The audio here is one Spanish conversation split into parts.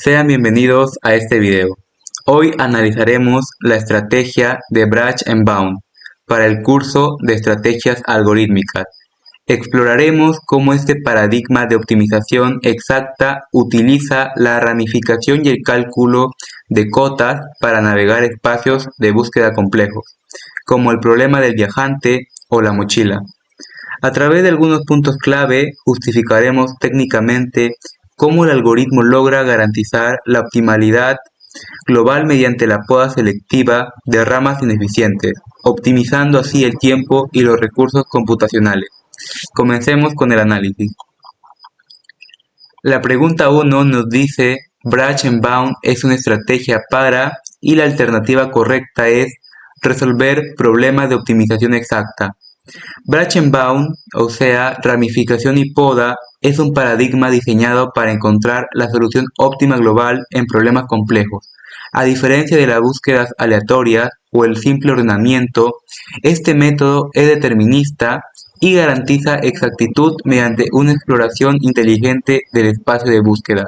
Sean bienvenidos a este video. Hoy analizaremos la estrategia de Brach-and-Bound para el curso de estrategias algorítmicas. Exploraremos cómo este paradigma de optimización exacta utiliza la ramificación y el cálculo de cotas para navegar espacios de búsqueda complejos, como el problema del viajante o la mochila. A través de algunos puntos clave justificaremos técnicamente cómo el algoritmo logra garantizar la optimalidad global mediante la poda selectiva de ramas ineficientes, optimizando así el tiempo y los recursos computacionales. Comencemos con el análisis. La pregunta 1 nos dice, Brach-and-Bound es una estrategia para, y la alternativa correcta es, resolver problemas de optimización exacta. Brach-and-Bound, o sea, ramificación y poda, es un paradigma diseñado para encontrar la solución óptima global en problemas complejos. A diferencia de las búsquedas aleatorias o el simple ordenamiento, este método es determinista y garantiza exactitud mediante una exploración inteligente del espacio de búsqueda.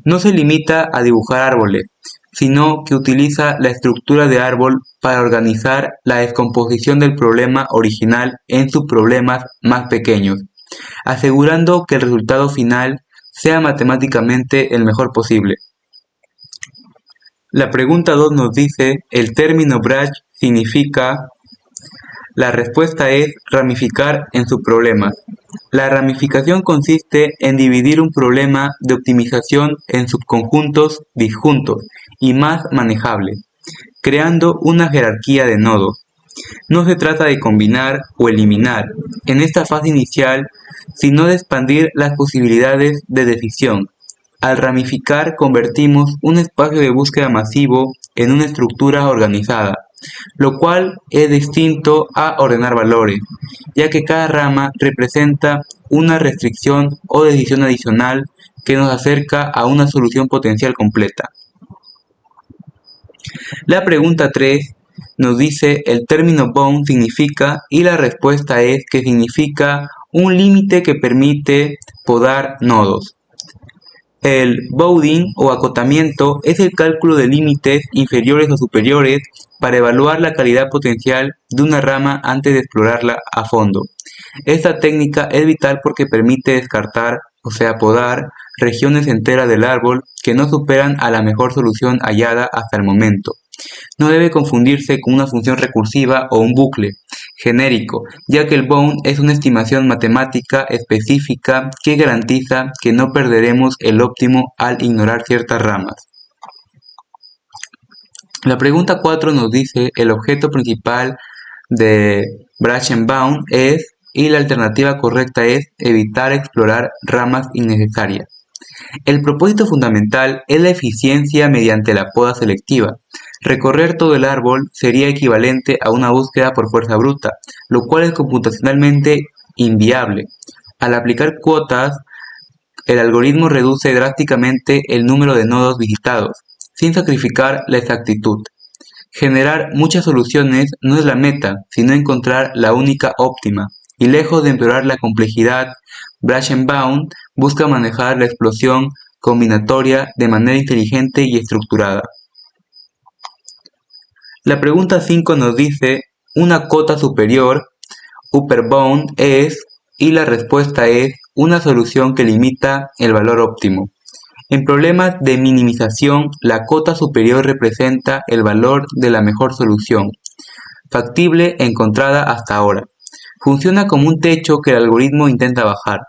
No se limita a dibujar árboles, sino que utiliza la estructura de árbol para organizar la descomposición del problema original en subproblemas más pequeños, asegurando que el resultado final sea matemáticamente el mejor posible. La pregunta 2 nos dice, ¿el término Brach significa? La respuesta es ramificar en subproblemas. La ramificación consiste en dividir un problema de optimización en subconjuntos disjuntos y más manejables, creando una jerarquía de nodos. No se trata de combinar o eliminar en esta fase inicial, sino de expandir las posibilidades de decisión. Al ramificar convertimos un espacio de búsqueda masivo en una estructura organizada, lo cual es distinto a ordenar valores, ya que cada rama representa una restricción o decisión adicional que nos acerca a una solución potencial completa. La pregunta 3 nos dice el término bound significa y la respuesta es que significa un límite que permite podar nodos. El bounding o acotamiento es el cálculo de límites inferiores o superiores para evaluar la calidad potencial de una rama antes de explorarla a fondo. Esta técnica es vital porque permite descartar, o sea podar, regiones enteras del árbol que no superan a la mejor solución hallada hasta el momento. No debe confundirse con una función recursiva o un bucle genérico, ya que el bound es una estimación matemática específica que garantiza que no perderemos el óptimo al ignorar ciertas ramas. La pregunta 4 nos dice el objeto principal de Brach-and-Bound es, y la alternativa correcta es, evitar explorar ramas innecesarias. El propósito fundamental es la eficiencia mediante la poda selectiva. Recorrer todo el árbol sería equivalente a una búsqueda por fuerza bruta, lo cual es computacionalmente inviable. Al aplicar cuotas, el algoritmo reduce drásticamente el número de nodos visitados, sin sacrificar la exactitud. Generar muchas soluciones no es la meta, sino encontrar la única óptima, y lejos de empeorar la complejidad, Brach-and-Bound busca manejar la explosión combinatoria de manera inteligente y estructurada. La pregunta 5 nos dice, una cota superior, upper bound, es, y la respuesta es, una solución que limita el valor óptimo. En problemas de minimización, la cota superior representa el valor de la mejor solución, factible encontrada hasta ahora. Funciona como un techo que el algoritmo intenta bajar.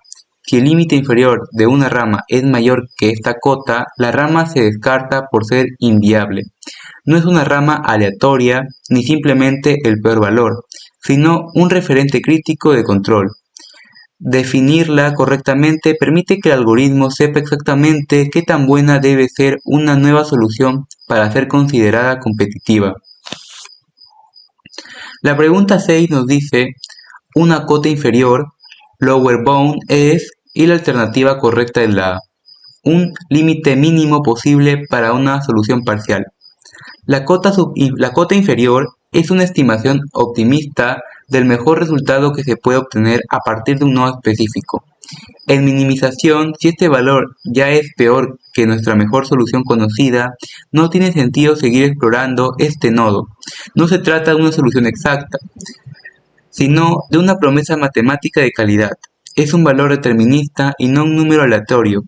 Si el límite inferior de una rama es mayor que esta cota, la rama se descarta por ser inviable. No es una rama aleatoria ni simplemente el peor valor, sino un referente crítico de control. Definirla correctamente permite que el algoritmo sepa exactamente qué tan buena debe ser una nueva solución para ser considerada competitiva. La pregunta 6 nos dice, una cota inferior, lower bound, es, y la alternativa correcta es la A, un límite mínimo posible para una solución parcial. La cota inferior es una estimación optimista del mejor resultado que se puede obtener a partir de un nodo específico. En minimización, si este valor ya es peor que nuestra mejor solución conocida, no tiene sentido seguir explorando este nodo. No se trata de una solución exacta, sino de una promesa matemática de calidad. Es un valor determinista y no un número aleatorio,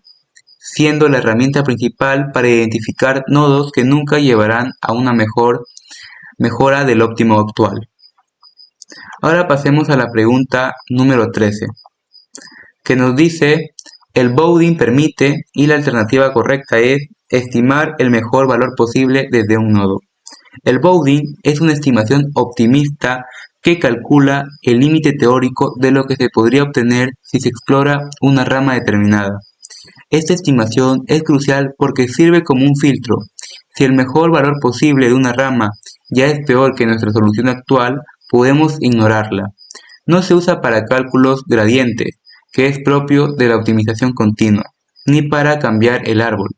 siendo la herramienta principal para identificar nodos que nunca llevarán a una mejora del óptimo actual. Ahora pasemos a la pregunta número 13, que nos dice: el bounding permite, y la alternativa correcta es, estimar el mejor valor posible desde un nodo. El bounding es una estimación optimista que calcula el límite teórico de lo que se podría obtener si se explora una rama determinada. Esta estimación es crucial porque sirve como un filtro. Si el mejor valor posible de una rama ya es peor que nuestra solución actual, podemos ignorarla. No se usa para cálculos gradientes, que es propio de la optimización continua, ni para cambiar el árbol,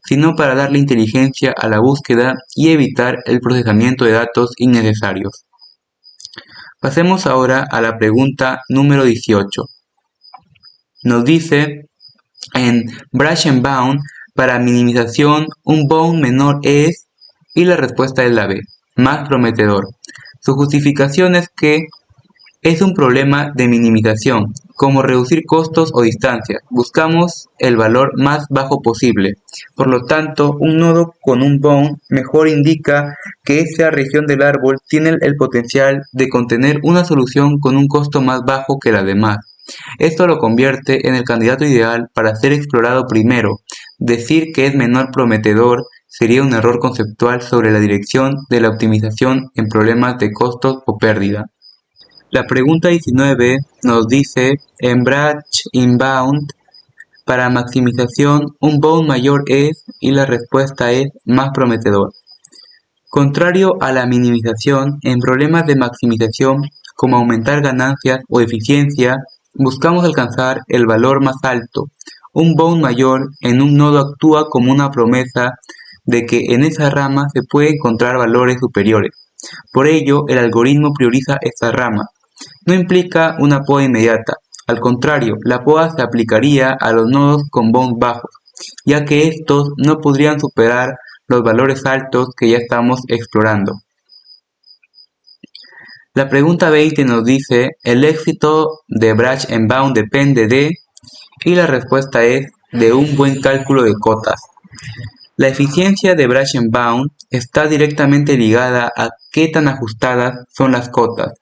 sino para darle inteligencia a la búsqueda y evitar el procesamiento de datos innecesarios. Pasemos ahora a la pregunta número 18. Nos dice: en Brush and Bound, para minimización, un bound menor es, y la respuesta es la B, más prometedor. Su justificación es que es un problema de minimización, como reducir costos o distancias. Buscamos el valor más bajo posible. Por lo tanto, un nodo con un bound mejor indica que esa región del árbol tiene el potencial de contener una solución con un costo más bajo que las demás. Esto lo convierte en el candidato ideal para ser explorado primero. Decir que es menor prometedor sería un error conceptual sobre la dirección de la optimización en problemas de costos o pérdida. La pregunta 19 nos dice: en Brush Inbound, para maximización, un bound mayor es, y la respuesta es más prometedor. Contrario a la minimización, en problemas de maximización, como aumentar ganancias o eficiencia, buscamos alcanzar el valor más alto. Un bound mayor en un nodo actúa como una promesa de que en esa rama se puede encontrar valores superiores. Por ello, el algoritmo prioriza esta rama. No implica una poda inmediata. Al contrario, la poda se aplicaría a los nodos con bounds bajos, ya que estos no podrían superar los valores altos que ya estamos explorando. La pregunta 20 nos dice: el éxito de Brush and Bound depende de, y la respuesta es, de un buen cálculo de cotas. La eficiencia de Brush and Bound está directamente ligada a qué tan ajustadas son las cotas.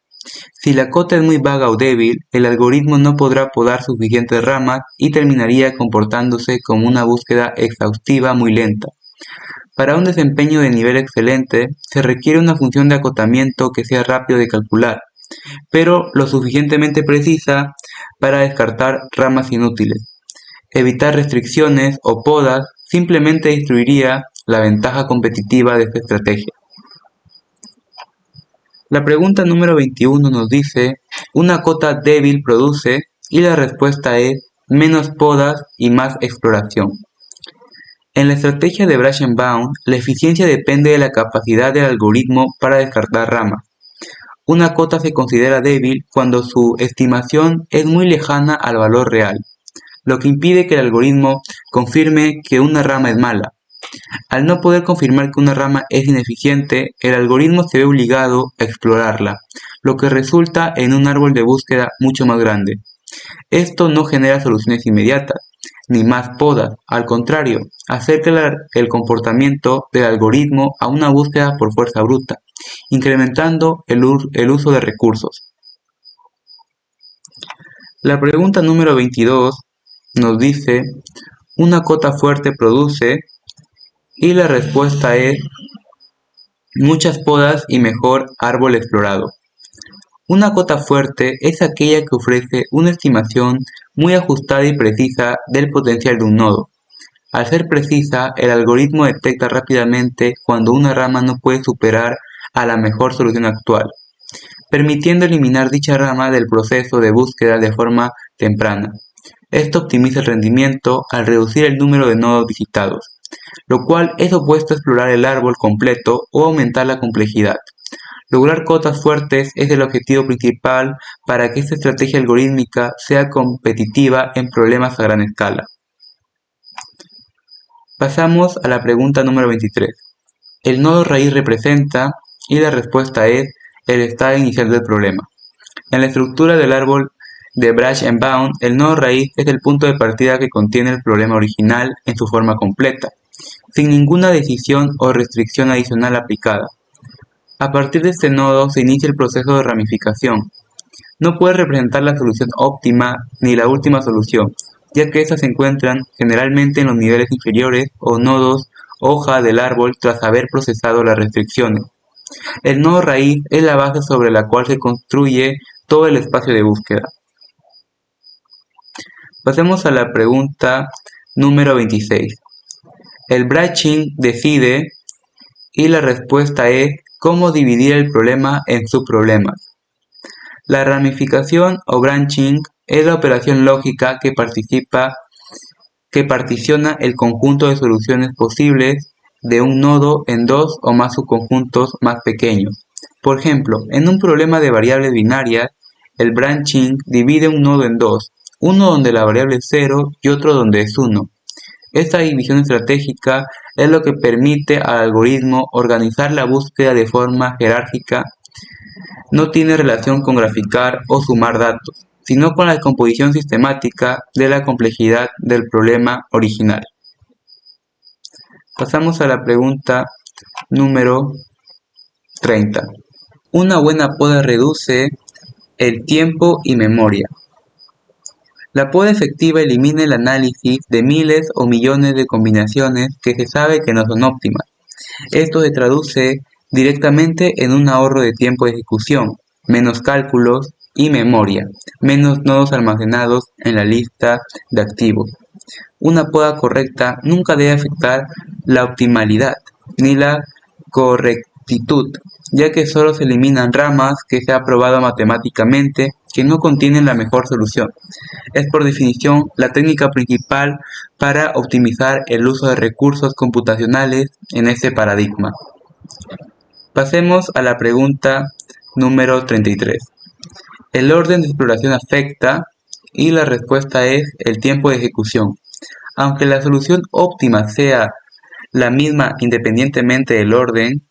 Si la cota es muy vaga o débil, el algoritmo no podrá podar suficientes ramas y terminaría comportándose como una búsqueda exhaustiva muy lenta. Para un desempeño de nivel excelente, se requiere una función de acotamiento que sea rápido de calcular, pero lo suficientemente precisa para descartar ramas inútiles. Evitar restricciones o podas simplemente destruiría la ventaja competitiva de esta estrategia. La pregunta número 21 nos dice: una cota débil produce, y la respuesta es, menos podas y más exploración. En la estrategia de Brush and Bound, la eficiencia depende de la capacidad del algoritmo para descartar ramas. Una cota se considera débil cuando su estimación es muy lejana al valor real, lo que impide que el algoritmo confirme que una rama es mala. Al no poder confirmar que una rama es ineficiente, el algoritmo se ve obligado a explorarla, lo que resulta en un árbol de búsqueda mucho más grande. Esto no genera soluciones inmediatas, ni más podas, al contrario, acerca el comportamiento del algoritmo a una búsqueda por fuerza bruta, incrementando el uso de recursos. La pregunta número 22 nos dice: una cota fuerte produce, y la respuesta es, muchas podas y mejor árbol explorado. Una cota fuerte es aquella que ofrece una estimación muy ajustada y precisa del potencial de un nodo. Al ser precisa, el algoritmo detecta rápidamente cuando una rama no puede superar a la mejor solución actual, permitiendo eliminar dicha rama del proceso de búsqueda de forma temprana. Esto optimiza el rendimiento al reducir el número de nodos visitados, lo cual es opuesto a explorar el árbol completo o aumentar la complejidad. Lograr cotas fuertes es el objetivo principal para que esta estrategia algorítmica sea competitiva en problemas a gran escala. Pasamos a la pregunta número 23. El nodo raíz representa, y la respuesta es, el estado inicial del problema. En la estructura del árbol de Branch and Bound, el nodo raíz es el punto de partida que contiene el problema original en su forma completa, sin ninguna decisión o restricción adicional aplicada. A partir de este nodo se inicia el proceso de ramificación. No puede representar la solución óptima ni la última solución, ya que estas se encuentran generalmente en los niveles inferiores o nodos hoja del árbol tras haber procesado las restricciones. El nodo raíz es la base sobre la cual se construye todo el espacio de búsqueda. Pasemos a la pregunta número 26. El branching decide, y la respuesta es cómo dividir el problema en subproblemas. La ramificación o branching es la operación lógica que particiona el conjunto de soluciones posibles de un nodo en dos o más subconjuntos más pequeños. Por ejemplo, en un problema de variables binarias, el branching divide un nodo en dos, uno donde la variable es 0 y otro donde es 1. Esta división estratégica es lo que permite al algoritmo organizar la búsqueda de forma jerárquica. No tiene relación con graficar o sumar datos, sino con la descomposición sistemática de la complejidad del problema original. Pasamos a la pregunta número 30. Una buena poda reduce el tiempo y memoria. La poda efectiva elimina el análisis de miles o millones de combinaciones que se sabe que no son óptimas. Esto se traduce directamente en un ahorro de tiempo de ejecución, menos cálculos y memoria, menos nodos almacenados en la lista de activos. Una poda correcta nunca debe afectar la optimalidad ni la correctitud, ya que solo se eliminan ramas que se ha probado matemáticamente que no contienen la mejor solución. Es por definición la técnica principal para optimizar el uso de recursos computacionales en este paradigma. Pasemos a la pregunta número 33. El orden de exploración afecta, y la respuesta es el tiempo de ejecución. Aunque la solución óptima sea la misma independientemente del orden,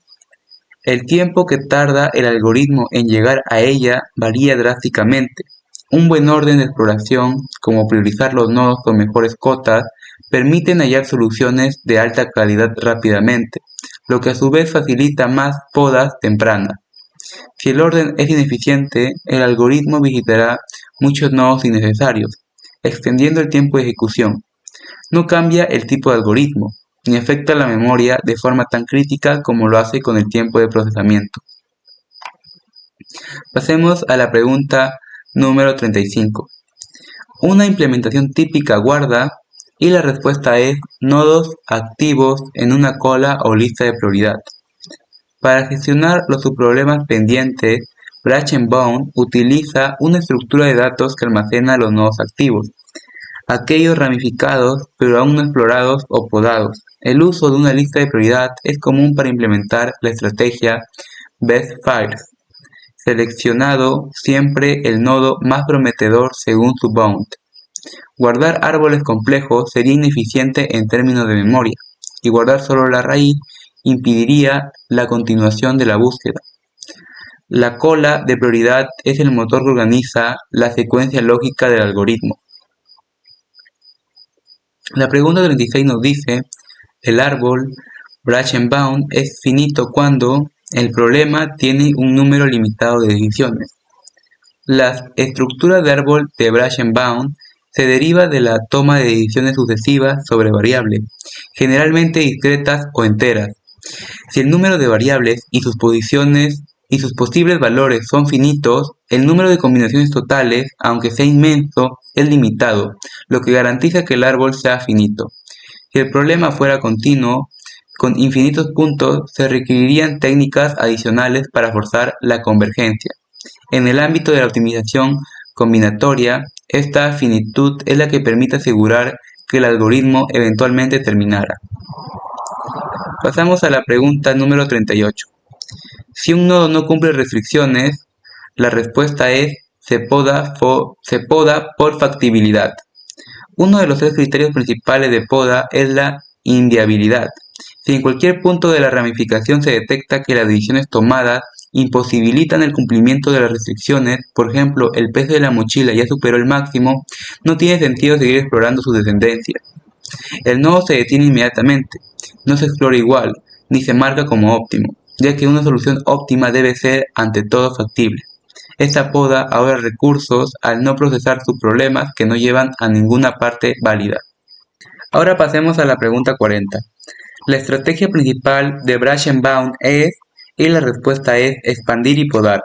el tiempo que tarda el algoritmo en llegar a ella varía drásticamente. Un buen orden de exploración, como priorizar los nodos con mejores cotas, permiten hallar soluciones de alta calidad rápidamente, lo que a su vez facilita más podas tempranas. Si el orden es ineficiente, el algoritmo visitará muchos nodos innecesarios, extendiendo el tiempo de ejecución. No cambia el tipo de algoritmo, ni afecta la memoria de forma tan crítica como lo hace con el tiempo de procesamiento. Pasemos a la pregunta número 35. Una implementación típica guarda, y la respuesta es nodos activos en una cola o lista de prioridad. Para gestionar los subproblemas pendientes, Branch and Bound utiliza una estructura de datos que almacena los nodos activos, aquellos ramificados pero aún no explorados o podados. El uso de una lista de prioridad es común para implementar la estrategia Best First, seleccionado siempre el nodo más prometedor según su bound. Guardar árboles complejos sería ineficiente en términos de memoria, y guardar solo la raíz impediría la continuación de la búsqueda. La cola de prioridad es el motor que organiza la secuencia lógica del algoritmo. La pregunta 36 nos dice, el árbol Branch and Bound es finito cuando el problema tiene un número limitado de decisiones. La estructura de árbol de Branch and Bound se deriva de la toma de decisiones sucesivas sobre variables, generalmente discretas o enteras. Si el número de variables y sus posibles valores son finitos, el número de combinaciones totales, aunque sea inmenso, es limitado, lo que garantiza que el árbol sea finito. Si el problema fuera continuo, con infinitos puntos, se requerirían técnicas adicionales para forzar la convergencia. En el ámbito de la optimización combinatoria, esta finitud es la que permite asegurar que el algoritmo eventualmente terminara. Pasamos a la pregunta número 38. Si un nodo no cumple restricciones, la respuesta es se poda por factibilidad. Uno de los tres criterios principales de poda es la inviabilidad. Si en cualquier punto de la ramificación se detecta que las decisiones tomadas imposibilitan el cumplimiento de las restricciones, por ejemplo, el peso de la mochila ya superó el máximo, no tiene sentido seguir explorando su descendencia. El nodo se detiene inmediatamente, no se explora igual, ni se marca como óptimo, ya que una solución óptima debe ser ante todo factible. Esta poda ahorra recursos al no procesar subproblemas que no llevan a ninguna parte válida. Ahora pasemos a la pregunta 40. La estrategia principal de Brach-and-Bound es, y la respuesta es expandir y podar.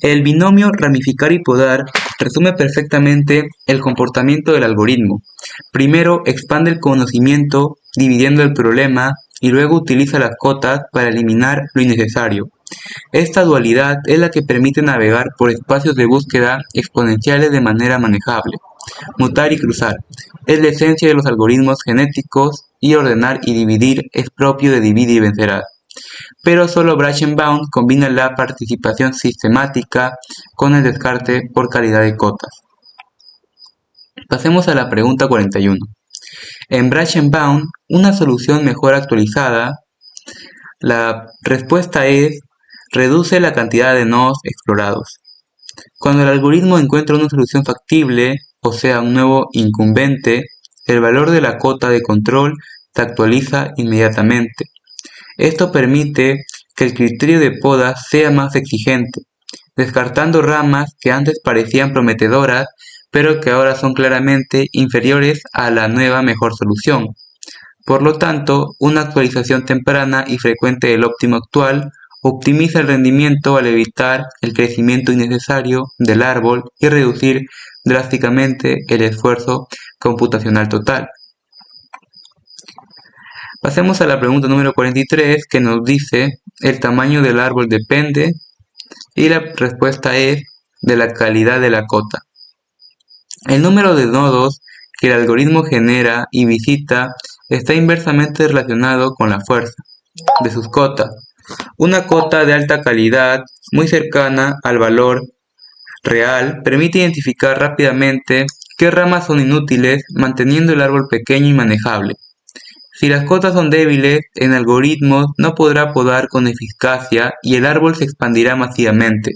El binomio ramificar y podar resume perfectamente el comportamiento del algoritmo. Primero expande el conocimiento dividiendo el problema y luego utiliza las cotas para eliminar lo innecesario. Esta dualidad es la que permite navegar por espacios de búsqueda exponenciales de manera manejable. Mutar y cruzar es la esencia de los algoritmos genéticos y ordenar y dividir es propio de divide y vencerás. Pero solo Brach-and-Bound combina la participación sistemática con el descarte por calidad de cotas. Pasemos a la pregunta 41. En Brach-and-Bound, una solución mejor actualizada, la respuesta es reduce la cantidad de nodos explorados. Cuando el algoritmo encuentra una solución factible, o sea, un nuevo incumbente, el valor de la cota de control se actualiza inmediatamente. Esto permite que el criterio de poda sea más exigente, descartando ramas que antes parecían prometedoras, pero que ahora son claramente inferiores a la nueva mejor solución. Por lo tanto, una actualización temprana y frecuente del óptimo actual optimiza el rendimiento al evitar el crecimiento innecesario del árbol y reducir drásticamente el esfuerzo computacional total. Pasemos a la pregunta número 43 que nos dice el tamaño del árbol depende y la respuesta es de la calidad de la cota. El número de nodos que el algoritmo genera y visita está inversamente relacionado con la fuerza de sus cotas. Una cota de alta calidad, muy cercana al valor real, permite identificar rápidamente qué ramas son inútiles, manteniendo el árbol pequeño y manejable. Si las cotas son débiles, el algoritmo no podrá podar con eficacia y el árbol se expandirá masivamente.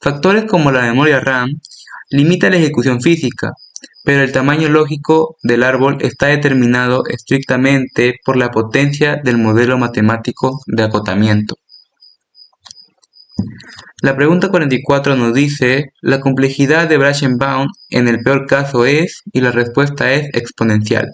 Factores como la memoria RAM limitan la ejecución física, pero el tamaño lógico del árbol está determinado estrictamente por la potencia del modelo matemático de acotamiento. La pregunta 44 nos dice, la complejidad de Brach-and-Bound en el peor caso es, y la respuesta es exponencial.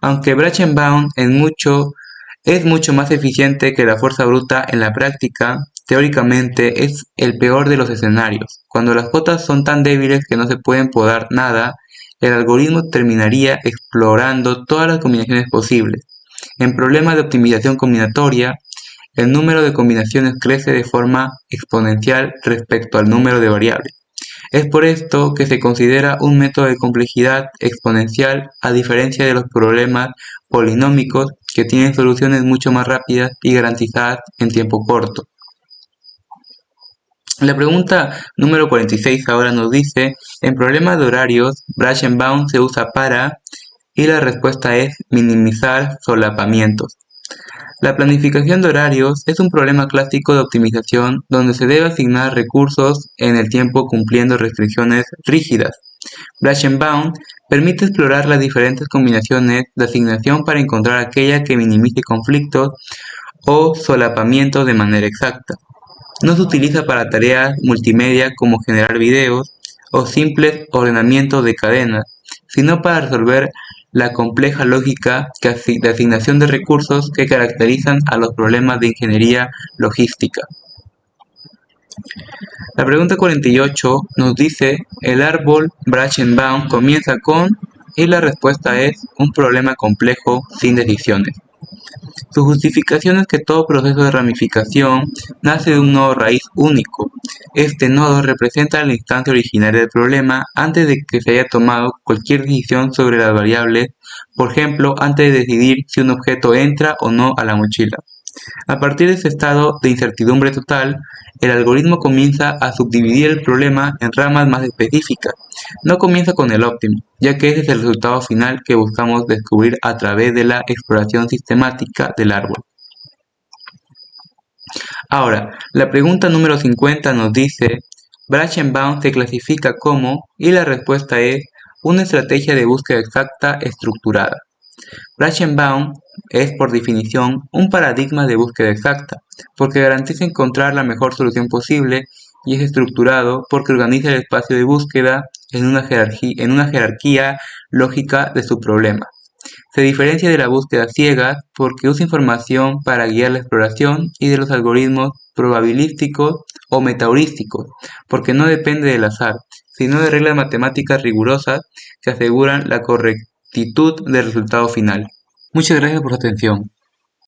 Aunque Brach-and-Bound es mucho más eficiente que la fuerza bruta en la práctica, teóricamente es el peor de los escenarios. Cuando las cotas son tan débiles que no se pueden podar nada, el algoritmo terminaría explorando todas las combinaciones posibles. En problemas de optimización combinatoria, el número de combinaciones crece de forma exponencial respecto al número de variables. Es por esto que se considera un método de complejidad exponencial a diferencia de los problemas polinómicos que tienen soluciones mucho más rápidas y garantizadas en tiempo corto. La pregunta número 46 ahora nos dice, en problemas de horarios, Brach-and-Bound se usa para, y la respuesta es minimizar solapamientos. La planificación de horarios es un problema clásico de optimización donde se debe asignar recursos en el tiempo cumpliendo restricciones rígidas. Brach-and-Bound permite explorar las diferentes combinaciones de asignación para encontrar aquella que minimice conflictos o solapamientos de manera exacta. No se utiliza para tareas multimedia como generar videos o simples ordenamientos de cadenas, sino para resolver la compleja lógica de asignación de recursos que caracterizan a los problemas de ingeniería logística. La pregunta 48 nos dice, el árbol Brach-and-Bound comienza con, y la respuesta es, un problema complejo sin decisiones. Su justificación es que todo proceso de ramificación nace de un nodo raíz único. Este nodo representa la instancia originaria del problema antes de que se haya tomado cualquier decisión sobre las variables, por ejemplo, antes de decidir si un objeto entra o no a la mochila. A partir de ese estado de incertidumbre total, el algoritmo comienza a subdividir el problema en ramas más específicas. No comienza con el óptimo, ya que ese es el resultado final que buscamos descubrir a través de la exploración sistemática del árbol. Ahora, la pregunta número 50 nos dice, Branch and Bound se clasifica como, y la respuesta es, una estrategia de búsqueda exacta estructurada. Branch and Bound es, por definición, un paradigma de búsqueda exacta, porque garantiza encontrar la mejor solución posible y es estructurado porque organiza el espacio de búsqueda en una jerarquía lógica de su problema. Se diferencia de la búsqueda ciega porque usa información para guiar la exploración y de los algoritmos probabilísticos o metaheurísticos, porque no depende del azar, sino de reglas matemáticas rigurosas que aseguran la correctitud del resultado final. Muchas gracias por su atención.